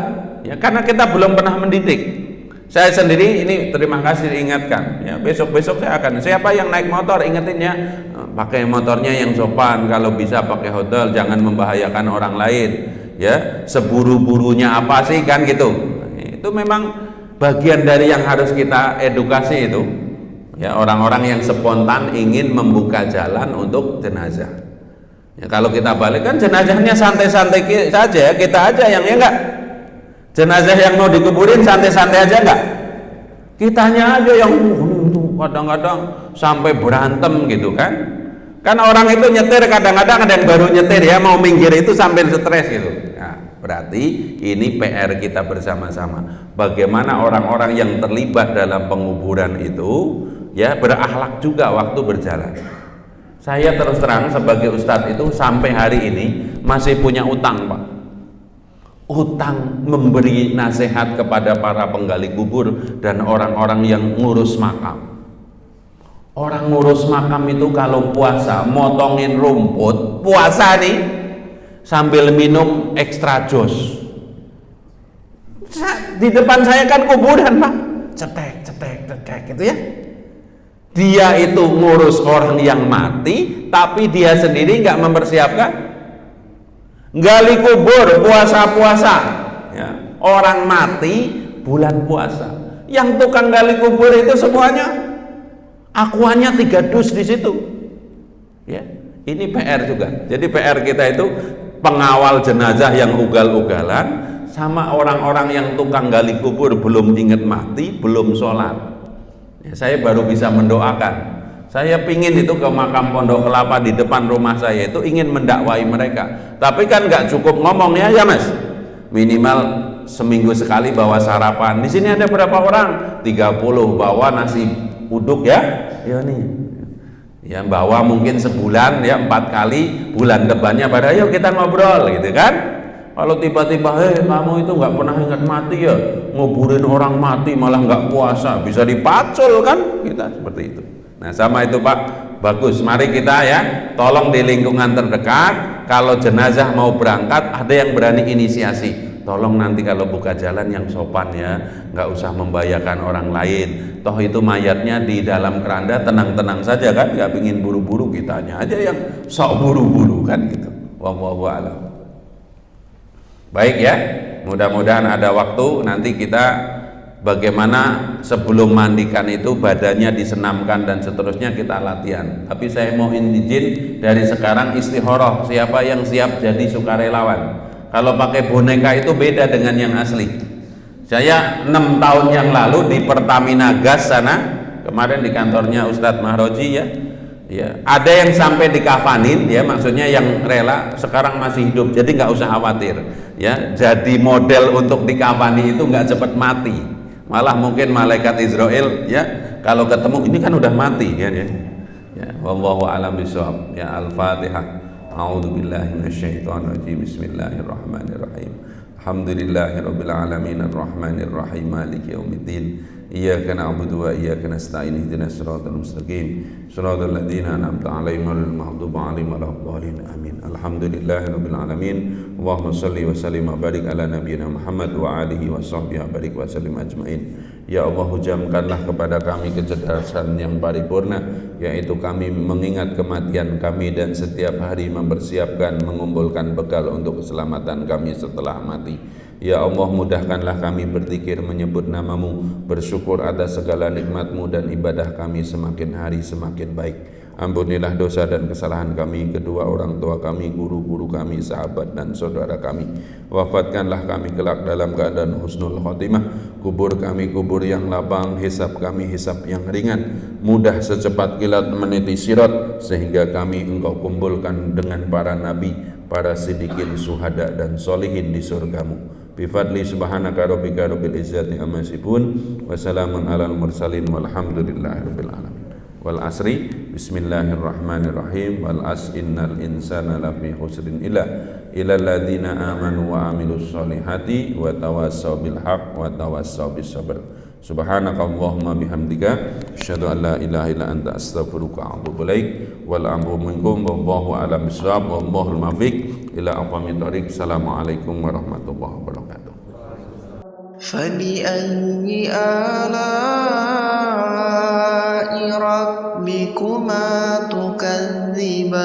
S2: ya, karena kita belum pernah mendidik. Saya sendiri ini terima kasih diingatkan ya, besok-besok saya akan, siapa yang naik motor ingetin ya, pakai motornya yang sopan, kalau bisa pakai hotel, jangan membahayakan orang lain ya, seburu-burunya apa sih kan gitu. Itu memang bagian dari yang harus kita edukasi itu ya, orang-orang yang spontan ingin membuka jalan untuk jenazah ya. Kalau kita balik kan jenazahnya santai-santai saja, kita aja yang ya enggak, jenazah yang mau dikuburin santai-santai aja enggak, kitanya aja yang kadang-kadang sampai berantem gitu kan. Kan orang itu nyetir kadang-kadang ada yang baru nyetir ya, mau minggir itu sambil stres gitu. Nah, berarti ini PR kita bersama-sama. Bagaimana orang-orang yang terlibat dalam penguburan itu ya berakhlak juga waktu berjalan. Saya terus terang sebagai ustadz itu sampai hari ini masih punya utang Pak. Utang memberi nasihat kepada para penggali kubur dan orang-orang yang ngurus makam. Orang ngurus makam itu kalau puasa motongin rumput, puasa nih sambil minum extra jos. Di depan saya kan kuburan Pak, cetek gitu ya. Dia itu ngurus orang yang mati, tapi dia sendiri nggak mempersiapkan. Gali kubur, puasa-puasa ya. Orang mati bulan puasa, yang tukang gali kubur itu semuanya akuannya 3 dus di situ ya. Ini PR juga. Jadi PR kita itu pengawal jenazah yang ugal-ugalan, sama orang-orang yang tukang gali kubur belum ingat mati, belum sholat ya. Saya baru bisa mendoakan. Saya pingin itu ke makam Pondok Kelapa di depan rumah saya itu ingin mendakwai mereka. Tapi kan nggak cukup ngomong ya Mas. Minimal seminggu sekali bawa sarapan. Di sini ada berapa orang? 30, bawa nasi uduk ya. Ya nih. Ya, bawa mungkin sebulan ya 4 kali, bulan depannya pada ayo kita ngobrol gitu kan. Kalau tiba-tiba kamu itu nggak pernah ingat mati ya, nguburin orang mati malah nggak puasa, bisa dipacul kan kita seperti itu. Nah sama itu Pak, bagus, mari kita ya tolong di lingkungan terdekat kalau jenazah mau berangkat ada yang berani inisiasi, tolong nanti kalau buka jalan yang sopan ya, nggak usah membahayakan orang lain, toh itu mayatnya di dalam keranda tenang-tenang saja kan, nggak pingin buru-buru, kitanya aja yang sok buru-buru kan gitu. Wallahu a'lam. Baik ya, mudah-mudahan ada waktu nanti kita bagaimana sebelum mandikan itu badannya disenamkan dan seterusnya kita latihan. Tapi saya mau izin dari sekarang istikharah, siapa yang siap jadi sukarelawan. Kalau pakai boneka itu beda dengan yang asli. Saya 6 tahun yang lalu di Pertamina Gas sana, kemarin di kantornya Ustadz Mahroji ya, ada yang sampai dikafanin ya, maksudnya yang rela sekarang masih hidup, jadi nggak usah khawatir ya. Jadi model untuk dikafani itu nggak cepat mati, malah mungkin malaikat Israel ya kalau ketemu ini kan udah mati ya. Wallahu a'lam bishawab. Ya, Al-Fatihah. A'udzubillahi minasyaitonirrajim. Bismillahirrahmanirrahim. Alhamdulillahirabbil alamin arrahmanir rahim maliki yaumiddin. Iyyaka na'budu wa iyyaka nasta'in ihdinas siratal mustaqim siratal ladzina an'amta 'alaihim ghairil maghdubi 'alaihim waladdallin amin. Alhamdulillahirabbil alamin. Allahumma shalli wa sallim wa barik ala nabiyyina Muhammad wa alihi wa sahbihi wa barik wa sallim ajmain. Ya Allah, hujamkanlah kepada kami kecerdasan yang paripurna, yaitu kami mengingat kematian kami dan setiap hari mempersiapkan mengumpulkan bekal untuk keselamatan kami setelah mati. Ya Allah, mudahkanlah kami berzikir menyebut namamu, bersyukur atas segala nikmatmu, dan ibadah kami semakin hari semakin baik. Ampunilah dosa dan kesalahan kami, kedua orang tua kami, guru-guru kami, sahabat dan saudara kami. Wafatkanlah kami kelak dalam keadaan husnul khotimah. Kubur kami kubur yang lapang, hisab kami hisab yang ringan, mudah secepat kilat meniti sirat, sehingga kami engkau kumpulkan dengan para nabi, para siddiqin, syuhada dan solihin di surgamu. Bifadli subhanaka rabbika rabbil izzati amma yasifun, wa salamun alal mursalin walhamdulillahi rabbil alamin. Wal asri, bismillahirrahmanirrahim. Wal as innal insana lafi khusrin illa ladzina amanu wa amilus solihati wa tawassaw bil haq wa tawassaw bis sabr. Subhanakallahumma bihamdika asyhadu an la ilaha illa anta astaghfiruka wa atubu ilaik. Wal amru minkum wallahu a'lam bissawab wallahul muwaffiq ila aqwamit thoriq. Assalamualaikum warahmatullahi wabarakatuh.
S4: فبأي آلاء ربكما تكذبان